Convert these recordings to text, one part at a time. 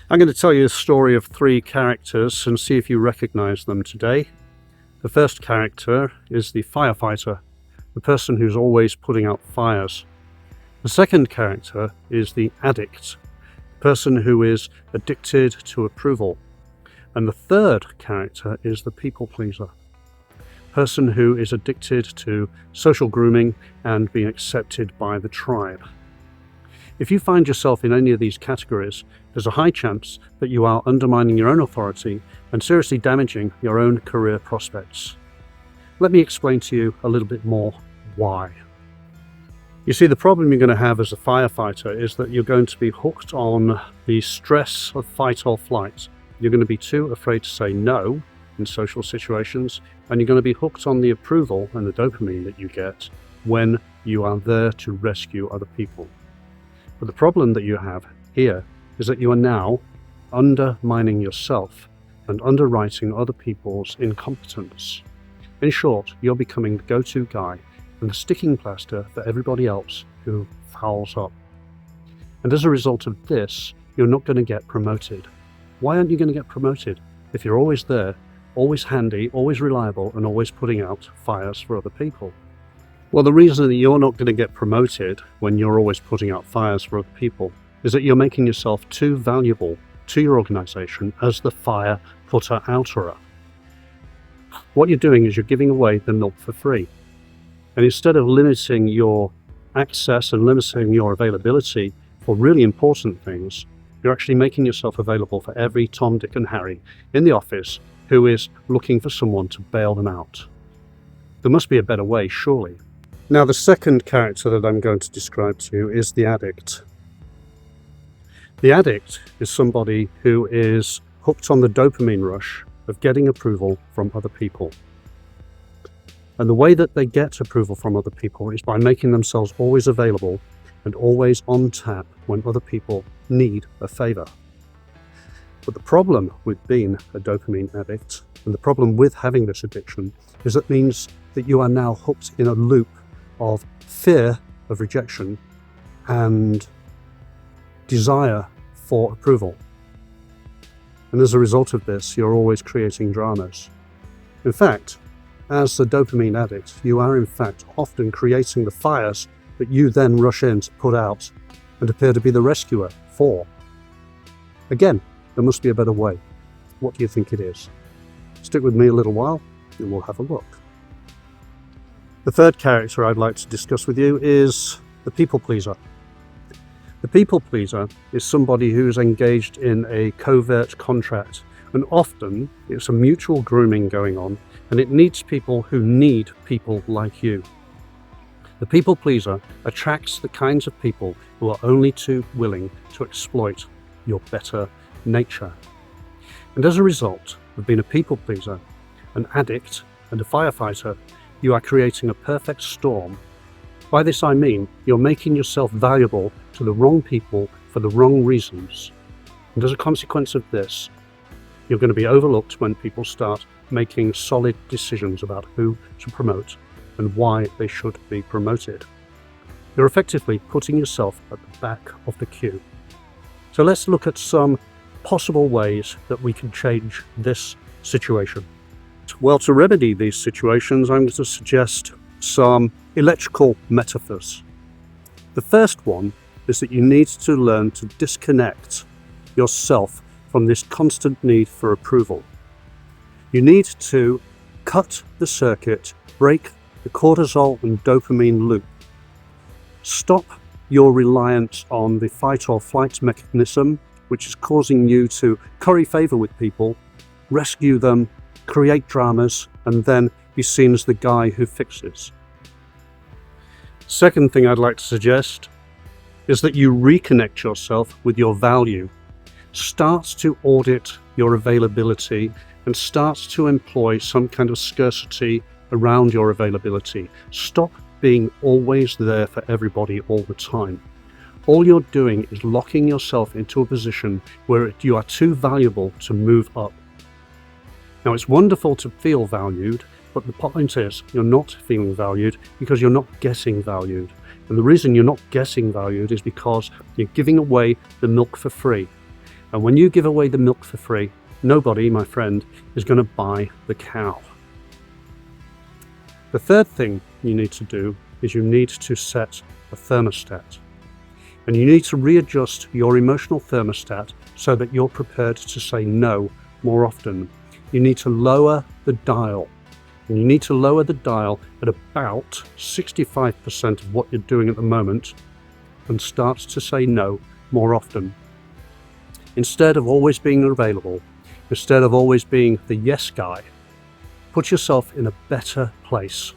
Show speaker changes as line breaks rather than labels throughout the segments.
I'm going to tell you the story of three characters and see if you recognize them today. The first character is the firefighter, the person who's always putting out fires. The second character is the addict, the person who is addicted to approval. And the third character is the people pleaser, the person who is addicted to social grooming and being accepted by the tribe. If you find yourself in any of these categories, there's a high chance that you are undermining your own authority and seriously damaging your own career prospects. Let me explain to you a little bit more why. You see, the problem you're going to have as a firefighter is that you're going to be hooked on the stress of fight or flight. You're going to be too afraid to say no in social situations, and you're going to be hooked on the approval and the dopamine that you get when you are there to rescue other people. But the problem that you have here is that you are now undermining yourself and underwriting other people's incompetence. In short, you're becoming the go-to guy and the sticking plaster for everybody else who fouls up. And as a result of this, you're not going to get promoted. Why aren't you going to get promoted if you're always there, always handy, always reliable, and always putting out fires for other people? Well, the reason that you're not going to get promoted when you're always putting out fires for other people is that you're making yourself too valuable to your organization as the fire putter outerer. What you're doing is you're giving away the milk for free. And instead of limiting your access and limiting your availability for really important things, you're actually making yourself available for every Tom, Dick, and Harry in the office who is looking for someone to bail them out. There must be a better way, surely. Now, the second character that I'm going to describe to you is the addict. The addict is somebody who is hooked on the dopamine rush of getting approval from other people. And the way that they get approval from other people is by making themselves always available and always on tap when other people need a favor. But the problem with being a dopamine addict, and the problem with having this addiction, is it means that you are now hooked in a loop of fear of rejection and desire for approval. And as a result of this, you're always creating dramas. In fact, as the dopamine addict, you are in fact often creating the fires that you then rush in to put out and appear to be the rescuer for. Again, there must be a better way. What do you think it is? Stick with me a little while and we'll have a look. The third character I'd like to discuss with you is the people pleaser. The people pleaser is somebody who's engaged in a covert contract, and often it's a mutual grooming going on, and it needs people who need people like you. The people pleaser attracts the kinds of people who are only too willing to exploit your better nature. And as a result of being a people pleaser, an addict, and a firefighter, you are creating a perfect storm. By this I mean you're making yourself valuable to the wrong people for the wrong reasons. And as a consequence of this, you're going to be overlooked when people start making solid decisions about who to promote and why they should be promoted. You're effectively putting yourself at the back of the queue. So let's look at some possible ways that we can change this situation. Well, to remedy these situations, I'm going to suggest some electrical metaphors. The first one is that you need to learn to disconnect yourself from this constant need for approval. You need to cut the circuit, break the cortisol and dopamine loop. Stop your reliance on the fight or flight mechanism, which is causing you to curry favor with people, rescue them, create dramas, and then be seen as the guy who fixes. Second thing I'd like to suggest is that you reconnect yourself with your value. Start to audit your availability and start to employ some kind of scarcity around your availability. Stop being always there for everybody all the time. All you're doing is locking yourself into a position where you are too valuable to move up. Now, it's wonderful to feel valued, but the point is you're not feeling valued because you're not getting valued. And the reason you're not getting valued is because you're giving away the milk for free. And when you give away the milk for free, nobody, my friend, is going to buy the cow. The third thing you need to do is you need to set a thermostat. And you need to readjust your emotional thermostat so that you're prepared to say no more often. You need to lower the dial. And you need to lower the dial at about 65% of what you're doing at the moment and start to say no more often. Instead of always being available, instead of always being the yes guy, put yourself in a better place.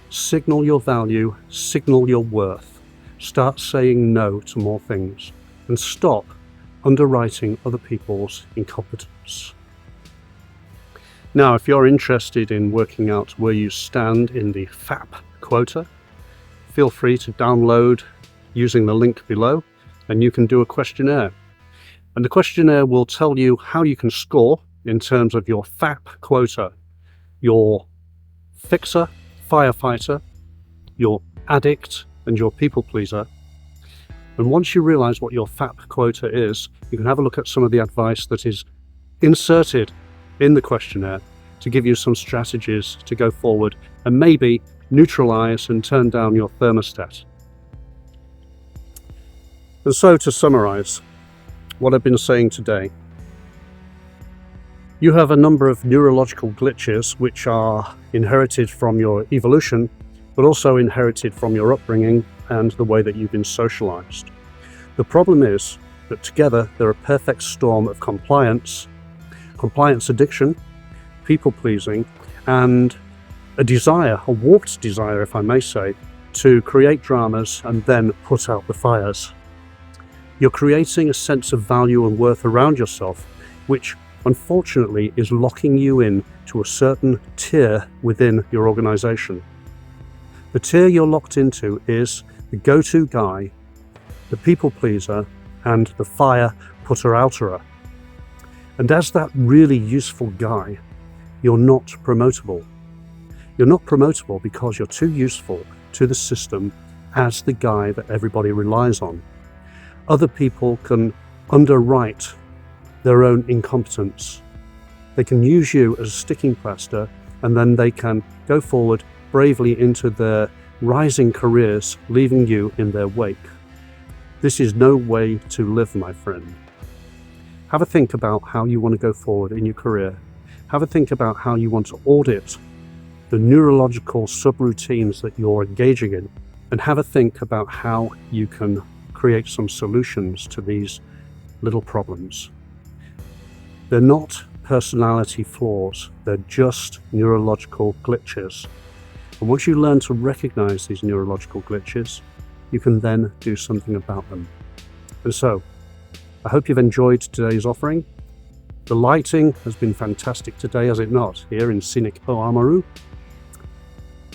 Signal your value, signal your worth. Start saying no to more things and stop underwriting other people's incompetence. Now, if you're interested in working out where you stand in the FAP quota, feel free to download using the link below, and you can do a questionnaire. And the questionnaire will tell you how you can score in terms of your FAP quota, your fixer, firefighter, your addict, and your people pleaser. And once you realize what your FAP quota is, you can have a look at some of the advice that is inserted in the questionnaire to give you some strategies to go forward and maybe neutralize and turn down your thermostat. And so, to summarize what I've been saying today, you have a number of neurological glitches which are inherited from your evolution, but also inherited from your upbringing and the way that you've been socialized. The problem is that together they're a perfect storm of compliance addiction, people pleasing, and a desire, a warped desire, if I may say, to create dramas and then put out the fires. You're creating a sense of value and worth around yourself, which unfortunately is locking you in to a certain tier within your organization. The tier you're locked into is the go-to guy, the people pleaser, and the fire putter-outerer. And as that really useful guy, you're not promotable. You're not promotable because you're too useful to the system as the guy that everybody relies on. Other people can underwrite their own incompetence. They can use you as a sticking plaster, and then they can go forward bravely into their rising careers, leaving you in their wake. This is no way to live, my friend. Have a think about how you want to go forward in your career. Have a think about how you want to audit the neurological subroutines that you're engaging in, and have a think about how you can create some solutions to these little problems. They're not personality flaws, they're just neurological glitches. And once you learn to recognize these neurological glitches, you can then do something about them. And so, I hope you've enjoyed today's offering. The lighting has been fantastic today, has it not, here in scenic Oamaru?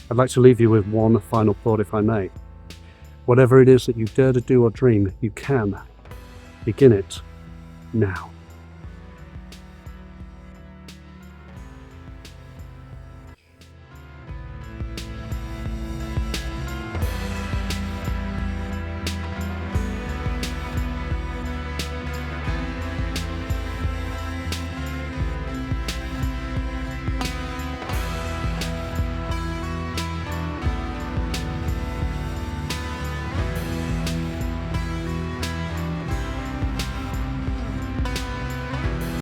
I'd like to leave you with one final thought, if I may. Whatever it is that you dare to do or dream, you can begin it now.